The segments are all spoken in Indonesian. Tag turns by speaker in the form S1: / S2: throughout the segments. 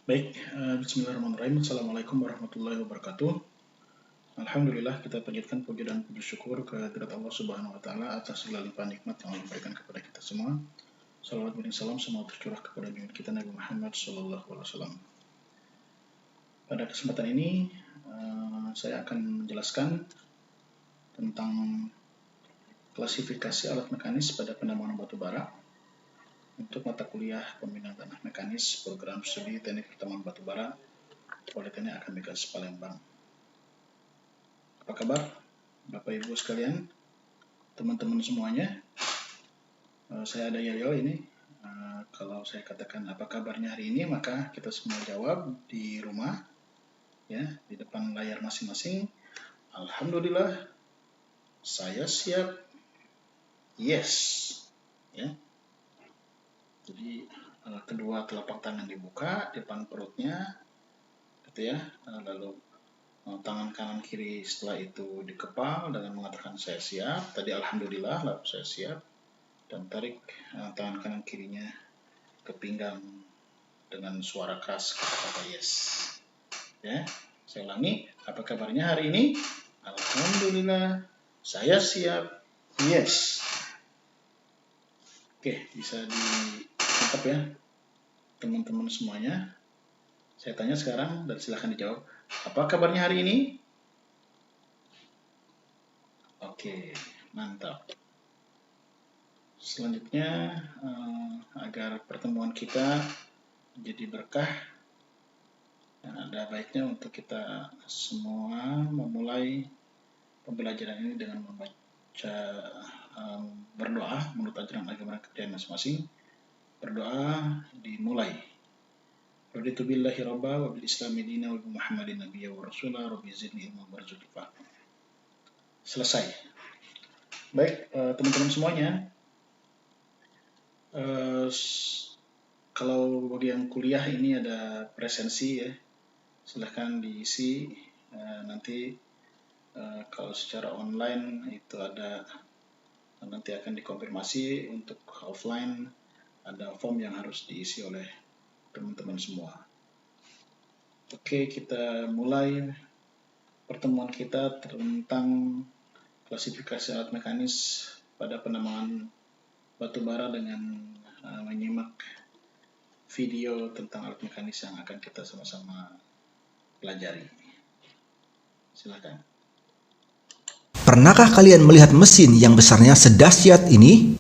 S1: Baik, bismillahirrahmanirrahim. Assalamualaikum warahmatullahi wabarakatuh. Alhamdulillah, kita panjatkan puji dan puji syukur kehadirat Allah Subhanahu wa Ta'ala atas segala limpahan nikmat yang Allah berikan kepada kita semua. Salawat dan salam semua tercurah kepada junjungan kita Nabi Muhammad SAW. Pada kesempatan ini, saya akan menjelaskan tentang klasifikasi alat mekanis pada penambangan batu bara untuk mata kuliah pembinaan tanah mekanis program studi teknik pertambangan batu bara Politeknik Akademik Palembang. Apa kabar Bapak Ibu sekalian, teman-teman semuanya? Saya ada Yoyo ini. Kalau saya katakan apa kabarnya hari ini, maka kita semua jawab di rumah, ya, di depan layar masing-masing. Alhamdulillah, saya siap. Yes, ya. Jadi kedua telapak tangan dibuka, depan perutnya, gitu ya. Lalu tangan kanan kiri setelah itu dikepal dengan mengatakan saya siap. Tadi alhamdulillah, lalu saya siap. Dan tarik tangan kanan kirinya ke pinggang dengan suara keras, kata yes. Ya, saya ulangi. Apa kabarnya hari ini? Alhamdulillah, saya siap. Yes. Oke, bisa ditangkap ya, teman-teman semuanya. Saya tanya sekarang dan silahkan dijawab. Apa kabarnya hari ini? Oke, mantap. Selanjutnya, agar pertemuan kita jadi berkah, ada baiknya untuk kita semua memulai pembelajaran ini dengan membaca berdoa menurut ajaran agama kita masing-masing. Berdoa dimulai. Raditu billahi rabba wa bil islami dina wa bi Muhammadin nabiyya wa rasulah rabbi zidni ilma warzuqni fahma. Selesai. Baik, teman-teman semuanya. Kalau bagi yang kuliah ini ada presensi ya, silahkan diisi. Nanti kalau secara online itu ada, nanti akan dikonfirmasi. Untuk offline ada form yang harus diisi oleh teman-teman semua. Oke, kita mulai pertemuan kita tentang klasifikasi alat mekanis pada penambangan batu bara dengan menyimak video tentang alat mekanis yang akan kita sama-sama pelajari. Silakan.
S2: Pernahkah kalian melihat mesin yang besarnya sedahsyat ini?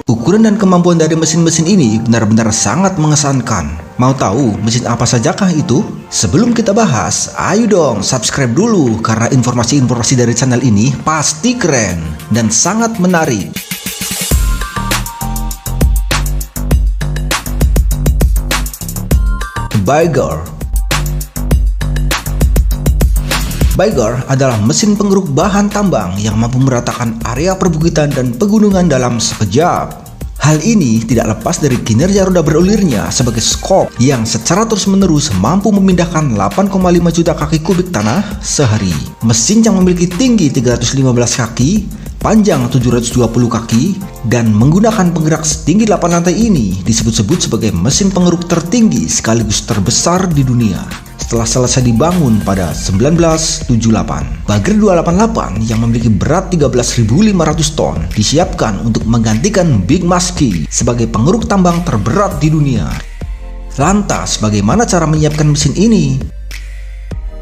S2: Ukuran dan kemampuan dari mesin-mesin ini benar-benar sangat mengesankan. Mau tahu mesin apa sajakah itu? Sebelum kita bahas, ayo dong subscribe dulu karena informasi-informasi dari channel ini pasti keren dan sangat menarik. Baiger. Baiger adalah mesin pengeruk bahan tambang yang mampu meratakan area perbukitan dan pegunungan dalam sekejap. Hal ini tidak lepas dari kinerja roda berulirnya sebagai skop yang secara terus-menerus mampu memindahkan 8,5 juta kaki kubik tanah sehari. Mesin yang memiliki tinggi 315 kaki, panjang 720 kaki, dan menggunakan penggerak setinggi 8 lantai ini disebut-sebut sebagai mesin pengeruk tertinggi sekaligus terbesar di dunia. Setelah selesai dibangun pada 1978, Baiger 288 yang memiliki berat 13.500 ton disiapkan untuk menggantikan Big Muskie sebagai pengeruk tambang terberat di dunia. Lantas, bagaimana cara menyiapkan mesin ini?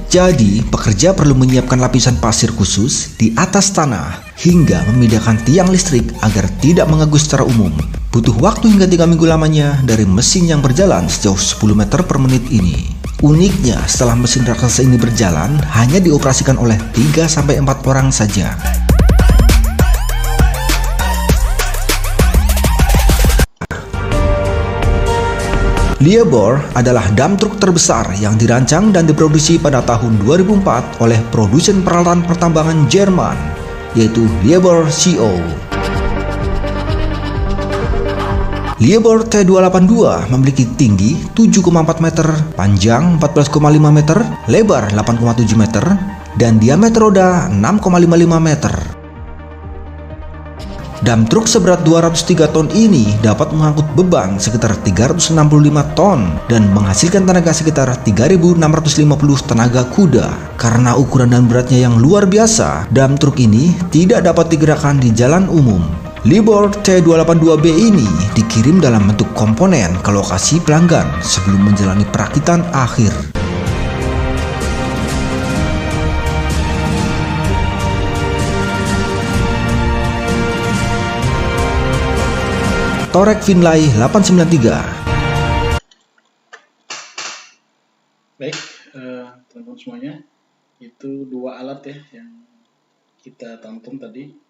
S2: Jadi, pekerja perlu menyiapkan lapisan pasir khusus di atas tanah hingga memindahkan tiang listrik agar tidak mengganggu secara umum. Butuh waktu hingga 3 minggu lamanya dari mesin yang berjalan sejauh 10 meter per menit ini. Uniknya, setelah mesin raksasa ini berjalan, hanya dioperasikan oleh 3-4 orang saja. Liebherr adalah dump truck terbesar yang dirancang dan diproduksi pada tahun 2004 oleh produsen peralatan pertambangan Jerman, yaitu Liebherr CO. Liebherr T282 memiliki tinggi 7,4 meter, panjang 14,5 meter, lebar 8,7 meter, dan diameter roda 6,55 meter. Dump truk seberat 203 ton ini dapat mengangkut beban sekitar 365 ton dan menghasilkan tenaga sekitar 3.650 tenaga kuda. Karena ukuran dan beratnya yang luar biasa, dump truk ini tidak dapat digerakkan di jalan umum. Liebherr T282B ini dikirim dalam bentuk komponen ke lokasi pelanggan sebelum menjalani perakitan akhir. Torek Finlay 893.
S1: Baik, teman-teman semuanya, itu dua alat ya yang kita tonton tadi.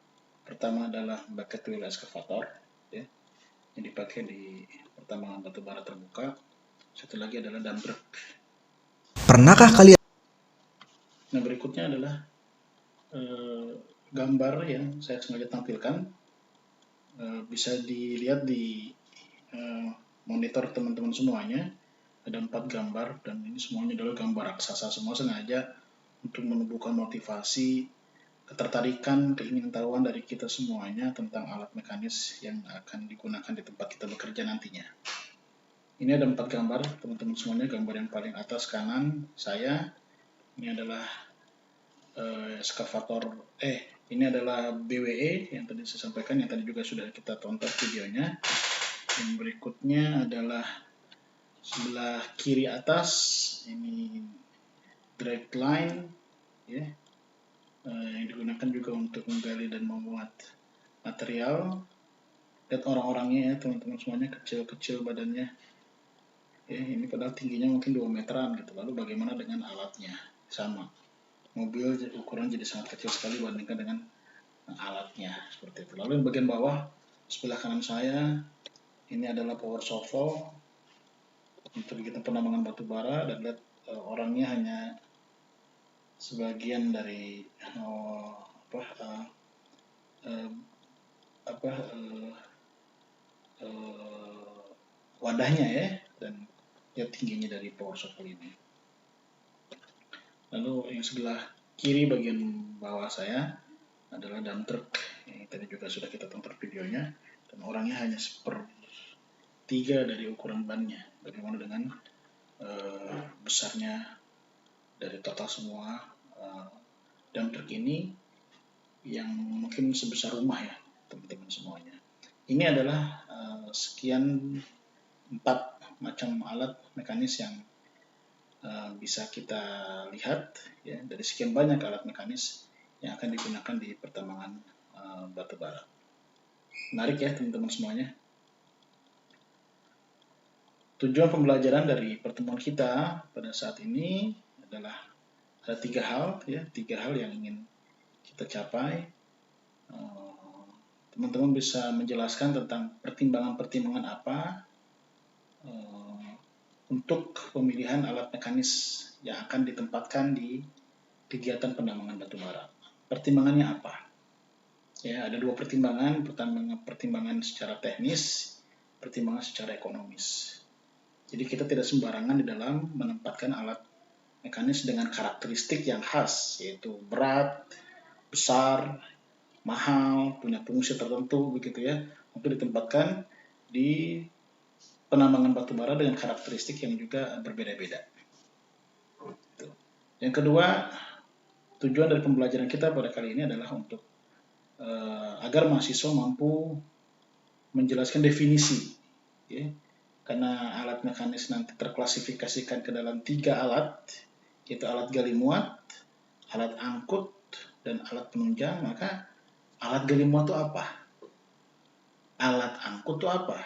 S1: Pertama adalah bucket wheel excavator ya, yang dipakai di pertambangan batubara terbuka. Satu lagi adalah dump truck.
S2: Pernahkah kalian?
S1: Nah, berikutnya adalah gambar yang saya sengaja tampilkan. Bisa dilihat di monitor teman-teman semuanya. Ada 4 gambar dan ini semuanya adalah gambar raksasa semua, sengaja untuk menumbuhkan motivasi, ketertarikan, keingintahuan dari kita semuanya tentang alat mekanis yang akan digunakan di tempat kita bekerja nantinya. Ini ada 4 gambar teman-teman semuanya. Gambar yang paling atas kanan saya, ini adalah excavator, ini adalah BWE yang tadi saya sampaikan, yang tadi juga sudah kita tonton videonya. Yang berikutnya adalah sebelah kiri atas, ini drag line ya, yang digunakan juga untuk menggali dan memuat material. Lihat orang-orangnya ya teman-teman semuanya, kecil-kecil badannya ya, ini padahal tingginya mungkin 2 meteran gitu. Lalu bagaimana dengan alatnya? Sama, mobil ukuran jadi sangat kecil sekali dibandingkan dengan alatnya, seperti itu. Lalu yang bagian bawah sebelah kanan saya, ini adalah power shovel untuk kegiatan penambangan batubara, dan lihat orangnya hanya sebagian dari wadahnya ya, dan lihat tingginya dari power shovel ini. Lalu yang sebelah kiri bagian bawah saya adalah dump truck, yang tadi juga sudah kita tonton videonya, dan orangnya hanya 1/3 dari ukuran bannya. Bagaimana dengan besarnya dari total semua dump truck ini, yang mungkin sebesar rumah ya teman-teman semuanya. Ini adalah sekian 4 macam alat mekanis yang bisa kita lihat ya, dari sekian banyak alat mekanis yang akan digunakan di pertambangan batubara. Menarik ya teman-teman semuanya. Tujuan pembelajaran dari pertemuan kita pada saat ini adalah ada 3 hal ya, 3 hal yang ingin kita capai. Teman-teman bisa menjelaskan tentang pertimbangan-pertimbangan apa untuk pemilihan alat mekanis yang akan ditempatkan di kegiatan penambangan batubara. Pertimbangannya apa? Ya, ada 2 pertimbangan. Pertimbangan secara teknis, pertimbangan secara ekonomis. Jadi kita tidak sembarangan di dalam menempatkan alat mekanis dengan karakteristik yang khas, yaitu berat, besar, mahal, punya fungsi tertentu begitu ya, untuk ditempatkan di penambangan batubara dengan karakteristik yang juga berbeda-beda. Yang kedua, tujuan dari pembelajaran kita pada kali ini adalah untuk agar mahasiswa mampu menjelaskan definisi ya, karena alat mekanis nanti terklasifikasikan ke dalam 3 alat, yaitu alat gali muat, alat angkut, dan alat penunjang. Maka alat gali muat itu apa? Alat angkut itu apa?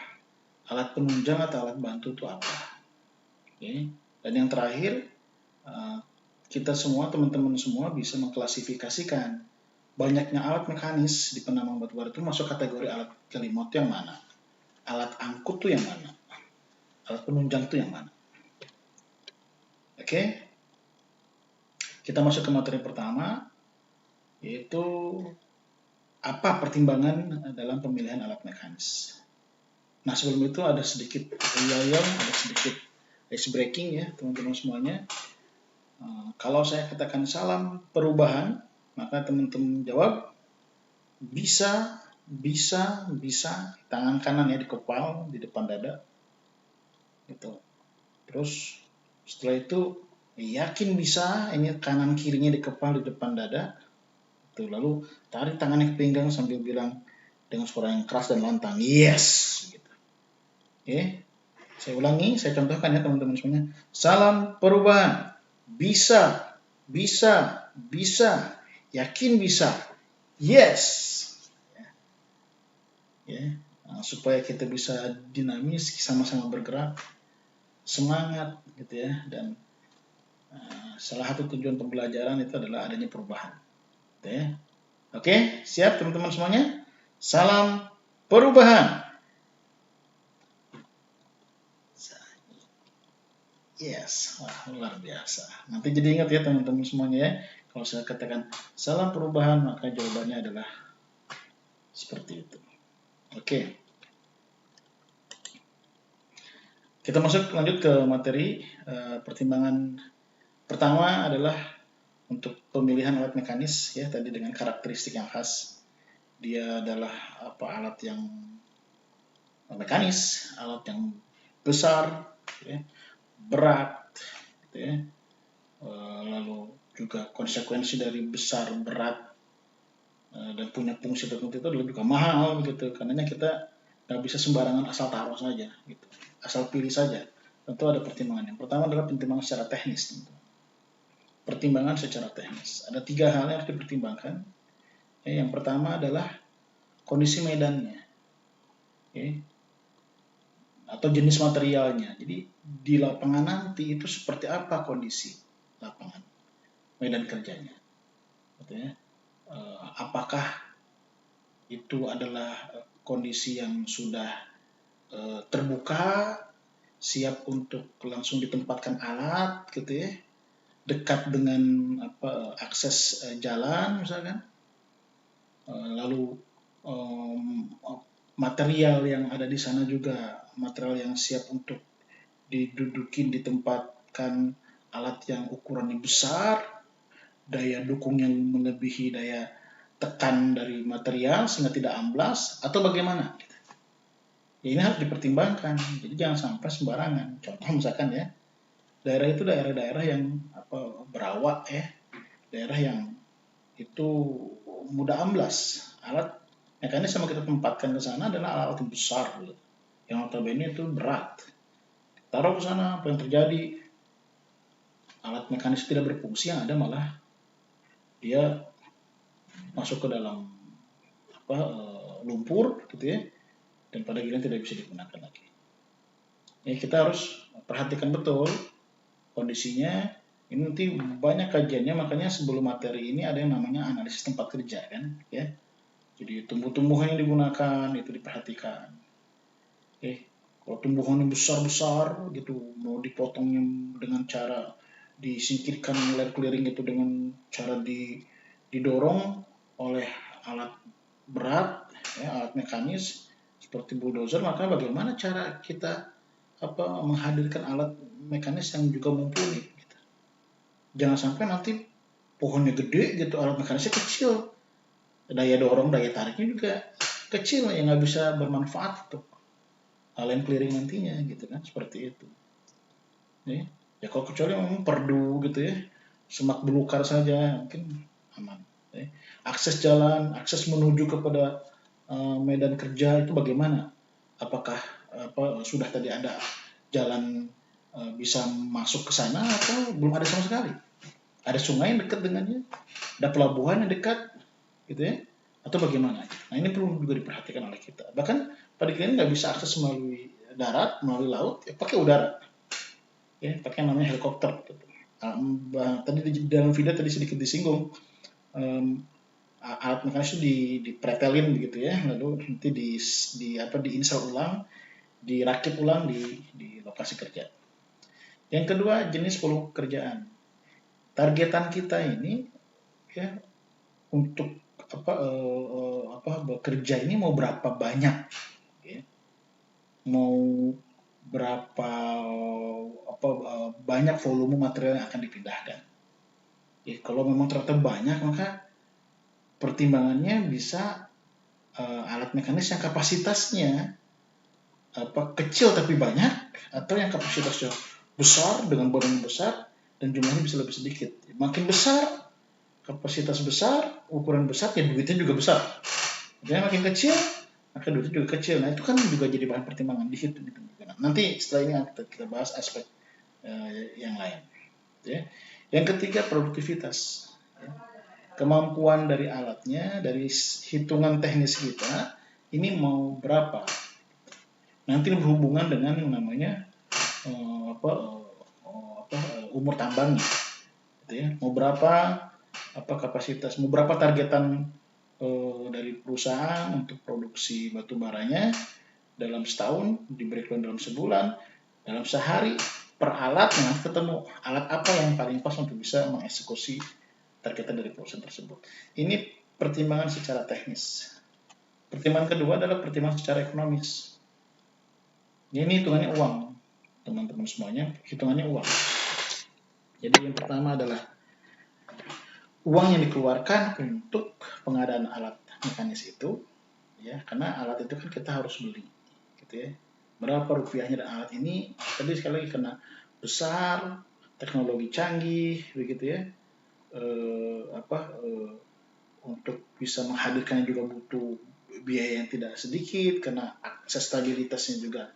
S1: Alat penunjang atau alat bantu itu apa? Okay. Dan yang terakhir, kita semua, teman-teman semua bisa mengklasifikasikan banyaknya alat mekanis di penambang batubara itu masuk kategori alat gali muat yang mana? Alat angkut itu yang mana? Alat penunjang itu yang mana? Oke. Kita masuk ke materi pertama, yaitu apa pertimbangan dalam pemilihan alat mekanis. Nah, sebelum itu ada sedikit tutorial, ada sedikit ice breaking ya teman-teman semuanya. Kalau saya katakan salam perubahan, maka teman-teman jawab bisa, tangan kanan ya di kepala, di depan dada, gitu. Terus setelah itu yakin bisa, ini kanan kirinya di kepala, di depan dada, tuh. Lalu tarik tangannya ke pinggang sambil bilang dengan suara yang keras dan lantang, yes, gitu. Oke, saya ulangi, saya contohkan ya teman-teman semuanya. Salam perubahan, bisa, yakin bisa, yes. Ya, supaya kita bisa dinamis, sama-sama bergerak, semangat gitu ya. Dan salah satu tujuan pembelajaran itu adalah adanya perubahan gitu ya. Oke, siap teman-teman semuanya? Salam perubahan. Yes, wah, luar biasa. Nanti jadi ingat ya teman-teman semuanya ya. Kalau saya katakan salam perubahan, maka jawabannya adalah seperti itu. Oke. Kita lanjut ke materi. Pertimbangan pertama adalah untuk pemilihan alat mekanis ya, tadi dengan karakteristik yang khas. Dia adalah alat yang mekanis, alat yang besar, ya, berat, gitu ya. Lalu juga konsekuensi dari besar, berat, dan punya fungsi tertentu itu adalah juga mahal gitu. Karena kita nggak bisa sembarangan asal taruh saja, gitu. Asal pilih saja. Tentu ada pertimbangan. Yang pertama adalah pertimbangan secara teknis. Tentu. Pertimbangan secara teknis. Ada 3 hal yang harus dipertimbangkan. Yang pertama adalah kondisi medannya, atau jenis materialnya. Jadi di lapangan nanti itu seperti apa kondisi lapangan, medan kerjanya, gitu ya. Apakah itu adalah kondisi yang sudah terbuka, siap untuk langsung ditempatkan alat, gitu ya, dekat dengan akses jalan misalkan, lalu material yang ada di sana juga material yang siap untuk didudukin, ditempatkan alat yang ukurannya besar, daya dukung yang melebihi daya tekan dari material sehingga tidak amblas, atau bagaimana? Ya, ini harus dipertimbangkan. Jadi jangan sampai sembarangan. Contoh misalkan ya, daerah itu daerah-daerah yang berawak ya, daerah yang itu mudah amblas. Alat mekanis yang kita tempatkan ke sana adalah alat yang besar, yang notabene itu berat. Taruh ke sana, apa yang terjadi? Alat mekanis tidak berfungsi, yang ada malah dia masuk ke dalam lumpur, gitu ya, dan pada akhirnya tidak bisa digunakan lagi. Ya, kita harus perhatikan betul kondisinya. Ini nanti banyak kajiannya, makanya sebelum materi ini ada yang namanya analisis tempat kerja kan, ya. Jadi tumbuh-tumbuhan yang digunakan itu diperhatikan. Kalau tumbuhannya besar-besar gitu, mau dipotongnya dengan cara disingkirkan clearing itu dengan cara didorong oleh alat berat, ya, alat mekanis seperti bulldozer, maka bagaimana cara kita menghadirkan alat mekanis yang juga mumpuni, gitu. Jangan sampai nanti pohonnya gede gitu, alat mekanisnya kecil, daya dorong, daya tariknya juga kecil, yang nggak bisa bermanfaat untuk land clearing nantinya, gitu kan, seperti itu. Ya kalau kecuali memang perdu gitu ya, semak belukar saja mungkin aman. Akses jalan, akses menuju kepada medan kerja itu bagaimana? Apakah sudah tadi ada jalan bisa masuk ke sana atau belum ada sama sekali? Ada sungai yang dekat dengannya, ada pelabuhan yang dekat, gitu ya, atau bagaimana? Nah, ini perlu juga diperhatikan oleh kita. Bahkan pada kalian nggak bisa akses melalui darat, melalui laut, ya pakai udara, ya pakai yang namanya helikopter. Gitu. Tadi di dalam video tadi sedikit disinggung, alat mekanis itu dipretelin begitu ya, lalu nanti diinstal ulang, dirakit ulang di lokasi kerja. Yang kedua, jenis pekerjaan. Targetan kita ini ya untuk bekerja ini mau berapa banyak, ya. mau berapa banyak volume material yang akan dipindahkan. Kalau memang ternyata banyak, maka pertimbangannya bisa alat mekanis yang kapasitasnya kecil tapi banyak, atau yang kapasitasnya besar dengan badan besar dan jumlahnya bisa lebih sedikit. Makin besar, kapasitas besar, ukuran besar, ya duitnya juga besar. Jadi makin kecil, maka duitnya juga kecil. Nah itu kan juga jadi bahan pertimbangan di situ. Nanti setelah ini kita bahas aspek yang lain. Ya. Yang ketiga, produktivitas. Kemampuan dari alatnya, dari hitungan teknis kita, ini mau berapa. Nanti berhubungan dengan yang namanya umur tambangnya. Gitu ya. Mau berapa kapasitas, mau berapa targetan dari perusahaan untuk produksi batu baranya dalam setahun, di breakdown dalam sebulan, dalam sehari, per alat, nanti ketemu alat apa yang paling pas untuk bisa mengeksekusi targetan dari perusahaan tersebut. Ini pertimbangan secara teknis. Pertimbangan kedua adalah pertimbangan secara ekonomis. Ini hitungannya uang, teman-teman semuanya, hitungannya uang. Jadi yang pertama adalah uang yang dikeluarkan untuk pengadaan alat mekanis itu, ya, karena alat itu kan kita harus beli, gitu ya. Berapa rupiahnya alat ini? Tadi sekali lagi karena besar, teknologi canggih, begitu ya. Untuk bisa menghadirkannya juga butuh biaya yang tidak sedikit, karena akses stabilitasnya juga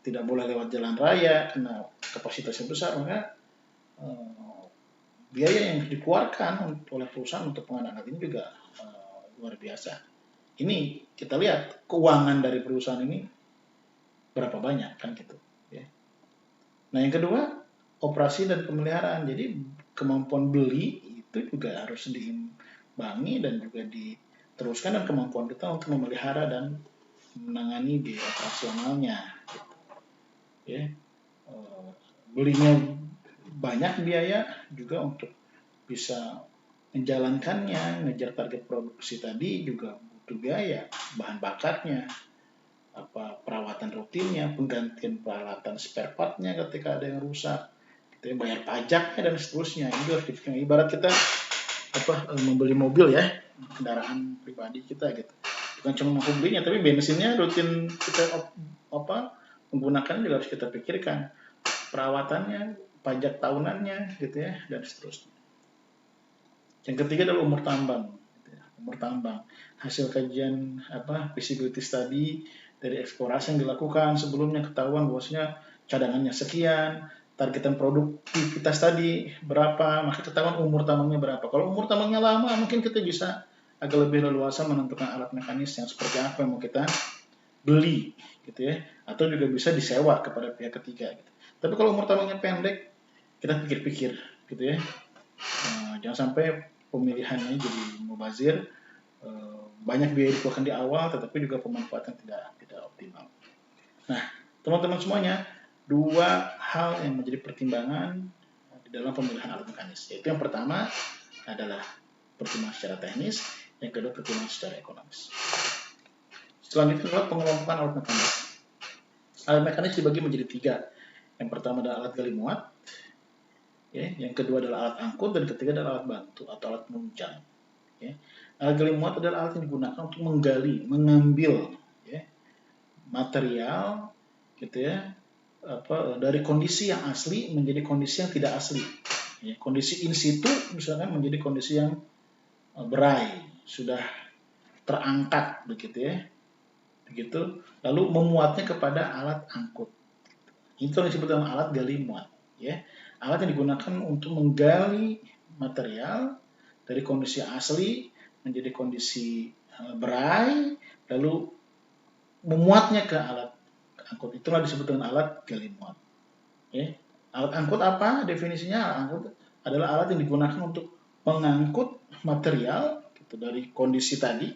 S1: tidak boleh lewat jalan raya karena kapasitasnya besar, maka biaya yang dikeluarkan oleh perusahaan untuk pengadaan alat ini juga luar biasa. Ini kita lihat keuangan dari perusahaan ini berapa banyak kan gitu. Ya. Nah yang kedua, operasi dan pemeliharaan. Jadi kemampuan beli itu juga harus diimbangi dan juga diteruskan, dan kemampuan kita untuk memelihara dan menangani biaya operasionalnya. Gitu. Ya. Belinya banyak biaya juga untuk bisa menjalankannya, ngejar target produksi tadi juga butuh biaya, bahan bakarnya, perawatan rutinnya, penggantian peralatan spare partnya ketika ada yang rusak, gitu ya, bayar pajaknya dan seterusnya. Ini harus dipikirkan. Ibarat kita membeli mobil ya, kendaraan pribadi kita gitu. Bukan cuma mau belinya, tapi bensinnya rutin kita menggunakan juga harus kita pikirkan. Perawatannya, pajak tahunannya gitu ya, dan seterusnya. Yang ketiga adalah umur tambang. Gitu ya. Umur tambang, hasil kajian feasibility study dari eksplorasi yang dilakukan sebelumnya ketahuan bahwasanya cadangannya sekian, targetan produktivitas tadi berapa, maka ketahuan umur tambangnya berapa. Kalau umur tambangnya lama, mungkin kita bisa agak lebih leluasa menentukan alat mekanis yang seperti apa yang mau kita beli, gitu ya, atau juga bisa disewa kepada pihak ketiga. Gitu. Tapi kalau umur tambangnya pendek, kita pikir-pikir, gitu ya. Jangan sampai pemilihannya jadi mubazir, banyak biaya dikeluarkan di awal, tetapi juga pemanfaatan tidak optimal. Nah, teman-teman semuanya, dua hal yang menjadi pertimbangan di dalam pemilihan alat mekanis, yaitu yang pertama adalah pertimbangan secara teknis, yang kedua pertimbangan secara ekonomis. Selanjutnya adalah pengelompokan alat mekanis. Alat mekanis dibagi menjadi 3. Yang pertama adalah alat gali muat, ya, yang kedua adalah alat angkut, dan ketiga adalah alat bantu atau alat penunjang. Ya. Alat gali muat adalah alat yang digunakan untuk mengambil ya, material gitu ya, dari kondisi yang asli menjadi kondisi yang tidak asli. Ya, kondisi in situ misalkan menjadi kondisi yang berai, sudah terangkat begitu ya. Begitu, lalu memuatnya kepada alat angkut. Itu yang disebut dengan alat gali muat, ya. Alat yang digunakan untuk menggali material dari kondisi asli menjadi kondisi berai, lalu memuatnya ke alat angkut. Itulah disebut dengan alat gali muat. Ya. Alat angkut apa? Definisinya alat angkut adalah alat yang digunakan untuk mengangkut material gitu, dari kondisi tadi,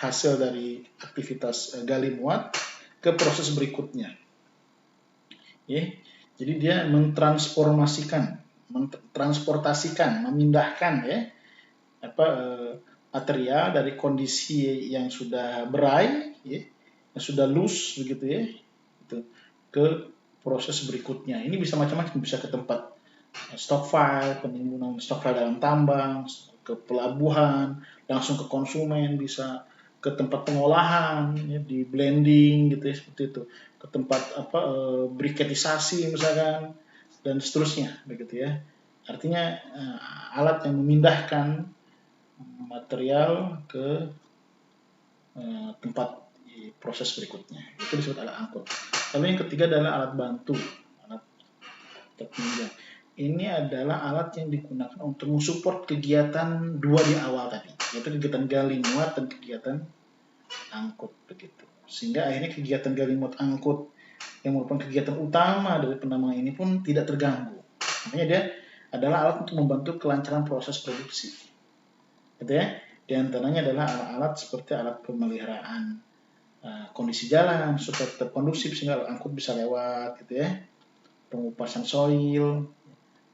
S1: hasil dari aktivitas gali muat, ke proses berikutnya. Ya. Jadi dia mentransportasikan, memindahkan ya material dari kondisi yang sudah berai, ya, yang sudah loose begitu ya, gitu ke proses berikutnya. Ini bisa macam-macam, bisa ke tempat stock file, penimbunan stock file dalam tambang, ke pelabuhan, langsung ke konsumen, bisa ke tempat pengolahan, ya, di blending gitu ya, seperti itu, ke tempat briketisasi misalkan, dan seterusnya begitu ya. Artinya alat yang memindahkan material ke tempat proses berikutnya, itu disebut alat angkut. Lalu yang ketiga adalah alat bantu, alat penunjang. Ini adalah alat yang digunakan untuk mensupport kegiatan dua di awal tadi, yaitu kegiatan gali muat dan kegiatan angkut begitu. Sehingga akhirnya kegiatan gali muat angkut yang merupakan kegiatan utama dari penambangan ini pun tidak terganggu. Makanya dia adalah alat untuk membantu kelancaran proses produksi. Gitu ya. Di antaranya adalah alat-alat seperti alat pemeliharaan kondisi jalan supaya tetap kondusif sehingga angkut bisa lewat gitu ya. Pengupasan soil,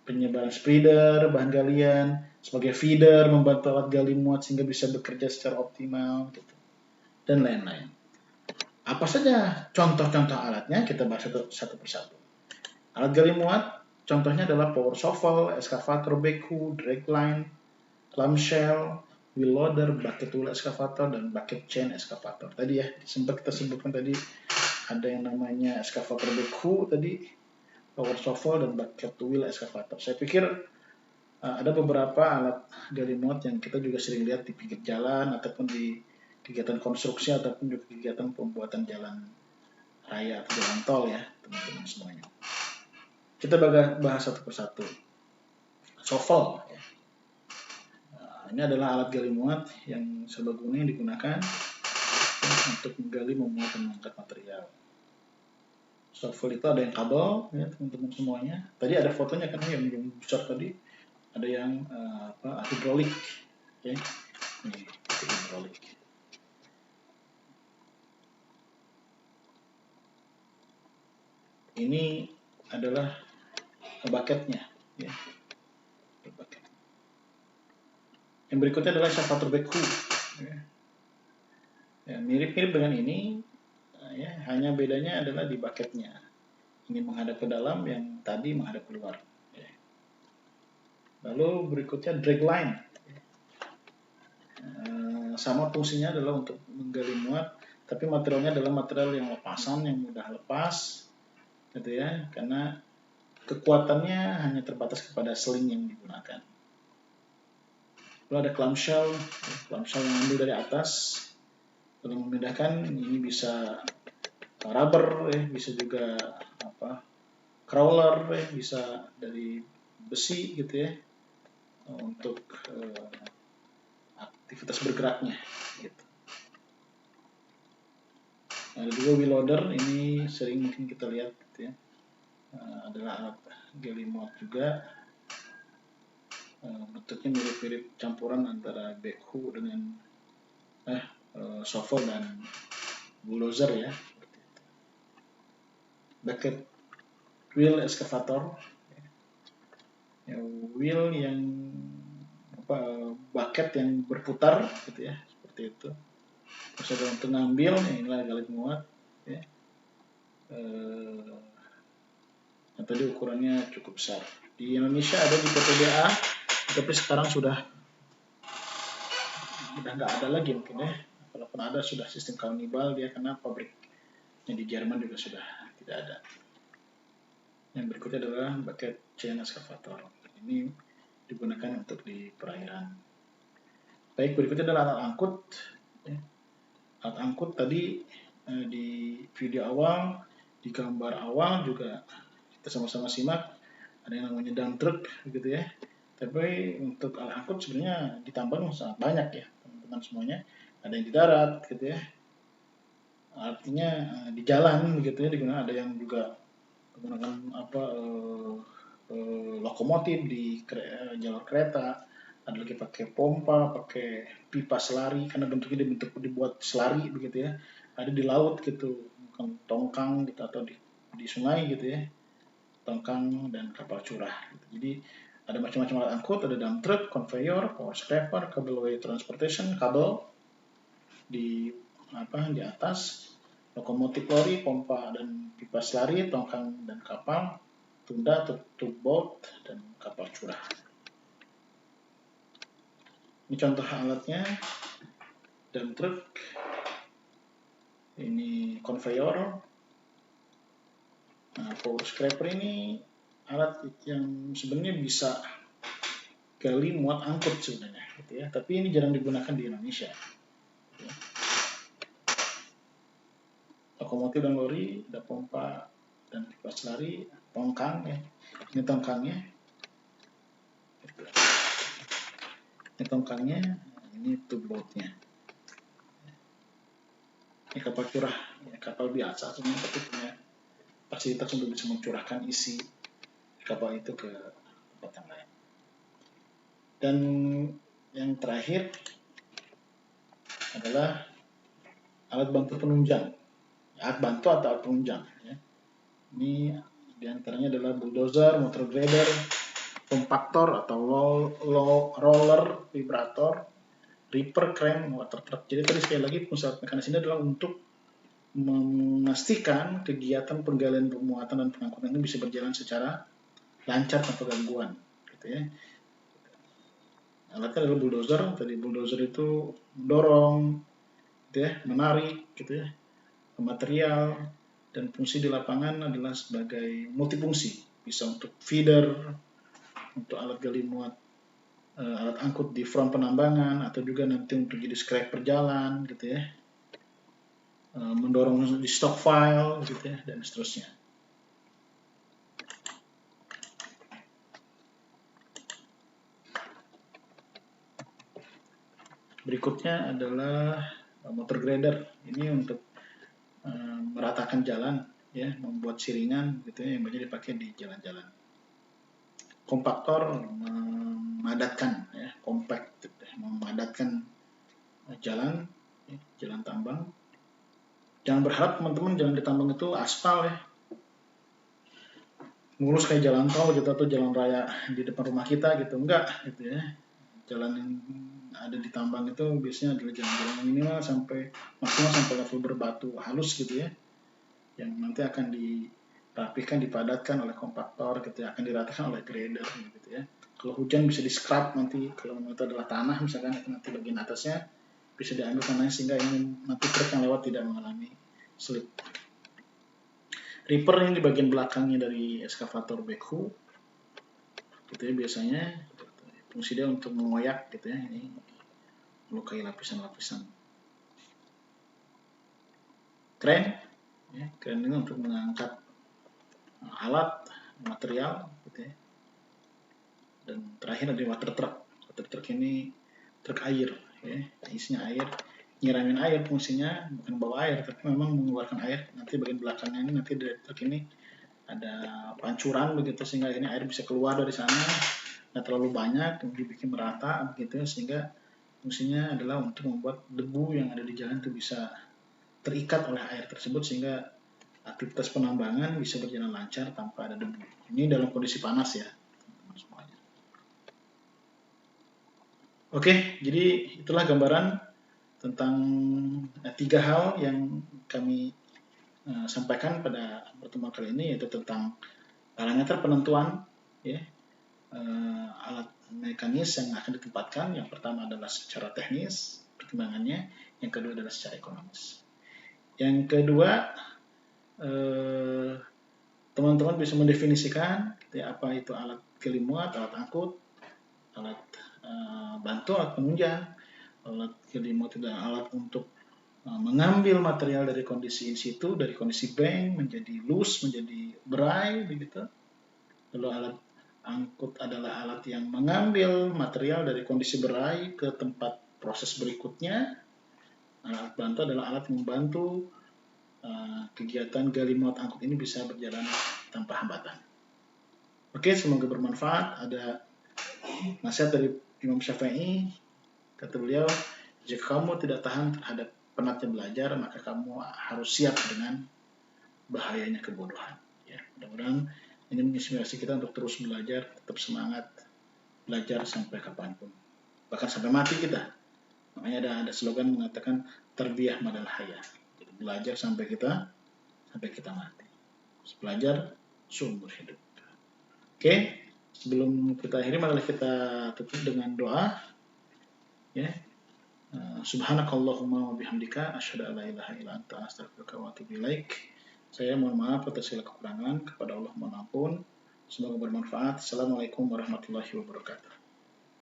S1: penyebaran spreader, bahan galian, sebagai feeder membantu alat gali muat sehingga bisa bekerja secara optimal gitu. Dan lain-lain. Apa saja contoh-contoh alatnya, kita bahas satu persatu. Alat gali muat contohnya adalah power shovel, excavator backhoe, dragline, clamshell, wheel loader, bucket wheel excavator, dan bucket chain excavator. Tadi ya, sempat kita sebutkan tadi ada yang namanya excavator backhoe tadi, power shovel, dan bucket wheel excavator. Saya pikir ada beberapa alat gali muat yang kita juga sering lihat di pinggir jalan ataupun di kegiatan konstruksi ataupun juga kegiatan pembuatan jalan raya atau jalan tol ya, teman-teman semuanya. Kita bahas satu persatu. Shovel. Ini adalah alat gali muat yang serbaguna yang digunakan untuk menggali, memuat, dan mengangkat material. Shovel itu ada yang kabel, ya teman-teman semuanya. Tadi ada fotonya kan yang besar tadi. Ada yang hidrolik, ya. Ini hidrolik. Ini adalah bucketnya, ya. Bucket. Yang berikutnya adalah excavator backhoe. Ya, mirip-mirip dengan ini, ya, hanya bedanya adalah di bucketnya. Ini menghadap ke dalam, yang tadi menghadap keluar. Ya. Lalu berikutnya dragline. Sama fungsinya adalah untuk menggali muat, tapi materialnya adalah material yang lepasan, yang mudah lepas, gitu ya, karena kekuatannya hanya terbatas kepada sling yang digunakan. Lalu ada clamshell yang ambil dari atas, lalu memindahkan. Ini bisa rubber, bisa juga crawler, bisa dari besi gitu ya, untuk aktivitas bergeraknya. Gitu. Ada juga wheel loader, ini sering mungkin kita lihat gitu ya. Adalah alat gali muat juga. Bentuknya mirip-mirip campuran antara backhoe dengan shovel dan bulldozer ya. Bucket wheel excavator, ya, wheel yang bucket yang berputar gitu ya, seperti itu. Terus ada untuk ngambil, inilah gali muat ya. Yang tadi ukurannya cukup besar. Di Indonesia ada di PTBA, tapi sekarang sudah nggak ada lagi mungkin ya. Kalaupun ada sudah sistem kanibal dia, karena pabriknya di Jerman juga sudah tidak ada. Yang berikutnya adalah bucket chain excavator. Ini digunakan untuk di perairan. Baik, berikutnya adalah alat angkut. Ya. Alat angkut tadi di video awal, di gambar awal juga kita sama-sama simak, ada yang namanya dump truck begitu ya. Tapi untuk alat angkut sebenarnya di tambang sangat banyak ya teman-teman semuanya. Ada yang di darat gitu ya, artinya di jalan begitu ya digunakan. Ada yang juga menggunakan lokomotif di jalur kereta. Ada lagi pakai pompa, pakai pipa selari karena bentuknya dibuat selari begitu ya. Ada di laut gitu, bukan tongkang gitu, atau di sungai gitu ya, tongkang dan kapal curah gitu. Jadi ada macam-macam alat angkut, ada dump truck, conveyor, power scraper, cableway transportation, kabel di atas, lokomotif lori, pompa dan pipa selari, tongkang dan kapal, tunda, tugboat, dan kapal curah. Ini contoh alatnya, dump truck, ini conveyor. Nah, power scraper ini alat yang sebenarnya bisa gali muat angkut sebenarnya, gitu ya. Tapi ini jarang digunakan di Indonesia. Ya. Lokomotif dan lori, ada pompa dan pipa selari, tongkang ya. Ini tongkangnya. Ini tongkangnya, ini tugboatnya. Ini kapal curah, ya, kapal biasa sebenarnya, tapi punya fasilitas untuk bisa mencurahkan isi kapal itu ke tempat yang lain. Dan yang terakhir adalah alat bantu penunjang, alat bantu atau alat penunjang. Ya. Ini diantaranya adalah bulldozer, motor grader, kompaktor atau roller vibrator, ripper, crane, water truck. Jadi tadi sekali lagi fungsi alat mekanis ini adalah untuk memastikan kegiatan penggalian, pemuatan, dan pengangkutan ini bisa berjalan secara lancar tanpa gangguan. Gitu ya. Alatnya adalah bulldozer. Tadi bulldozer itu mendorong, gitu ya, menarik, gitu ya, material, dan fungsi di lapangan adalah sebagai multifungsi, bisa untuk feeder, untuk alat gali muat, alat angkut di front penambangan, atau juga nanti untuk jadi scraper jalan, gitu ya, mendorong di stock file, gitu ya, dan seterusnya. Berikutnya adalah motor grader. Ini untuk meratakan jalan, ya, membuat siringan, gitu ya, yang banyak dipakai di jalan-jalan. Kompaktor memadatkan, ya, compact, gitu ya, memadatkan jalan, ya, jalan tambang. Jangan berharap teman-teman jalan di tambang itu aspal, ya, mulus kayak jalan tol gitu atau jalan raya di depan rumah kita gitu, enggak, gitu ya. Jalan yang ada di tambang itu biasanya adalah jalan-jalan minimal maksimal sampai level berbatu halus, gitu ya, yang nanti akan dirapikan, dipadatkan oleh kompaktor, gitu ya, akan diratakan oleh grader, gitu ya. Kalau hujan bisa di scrap nanti, kalau itu adalah tanah misalkan, itu nanti bagian atasnya bisa diambil tanahnya sehingga ini nanti truk yang lewat tidak mengalami slip. Ripper ini di bagian belakangnya dari eskavator backhoe, gitu ya, biasanya fungsi dia untuk mengoyak, gitu ya, ini melukai lapisan-lapisan. Crane, ya, crane ini untuk mengangkat alat, material, gitu ya. Dan terakhir ada water truck. Water truck ini truk air, ya, isinya air, nyiramin air fungsinya, bukan bawa air, tapi memang mengeluarkan air. Nanti bagian belakangnya ini, nanti dari truk ini ada pancuran begitu, sehingga ini air bisa keluar dari sana, nggak terlalu banyak, dibikin merata begitu, sehingga fungsinya adalah untuk membuat debu yang ada di jalan itu bisa terikat oleh air tersebut, sehingga aktivitas penambangan bisa berjalan lancar tanpa ada debu. Ini dalam kondisi panas, ya, teman-teman semuanya. Oke, jadi itulah gambaran tentang 3 hal yang kami sampaikan pada pertemuan kali ini, yaitu tentang parameter penentuan, ya, alat mekanis yang akan ditempatkan. Yang pertama adalah secara teknis pertimbangannya, yang kedua adalah secara ekonomis. Yang kedua, teman-teman bisa mendefinisikan, ya, apa itu alat gali muat, alat angkut, alat bantu, alat penunjang, alat gali muat dan alat untuk mengambil material dari kondisi in situ, dari kondisi bank menjadi loose, menjadi berai, begitu. Lalu alat angkut adalah alat yang mengambil material dari kondisi berai ke tempat proses berikutnya. Alat bantu adalah alat yang membantu kegiatan gali muat angkut ini bisa berjalan tanpa hambatan. Oke, semoga bermanfaat. Ada nasihat dari Imam Syafi'i, kata beliau, jika kamu tidak tahan terhadap penatnya belajar, maka kamu harus siap dengan bahayanya kebodohan. Ya, mudah-mudahan ini menginspirasi kita untuk terus belajar, tetap semangat belajar sampai kapanpun, bahkan sampai mati kita. Makanya ada slogan mengatakan tarbiyah madal hayah. belajar sampai kita mati. Belajar seumur hidup. Oke, sebelum kita akhiri, marilah kita tutup dengan doa. Ya. Subhanakallahumma wa bihamdika asyhadu an la ilaha illa anta astaghfiruka wa atubu ilaik. Saya mohon maaf atas segala kekurangan, kepada Allah mohon ampun. Semoga bermanfaat. Assalamualaikum warahmatullahi wabarakatuh.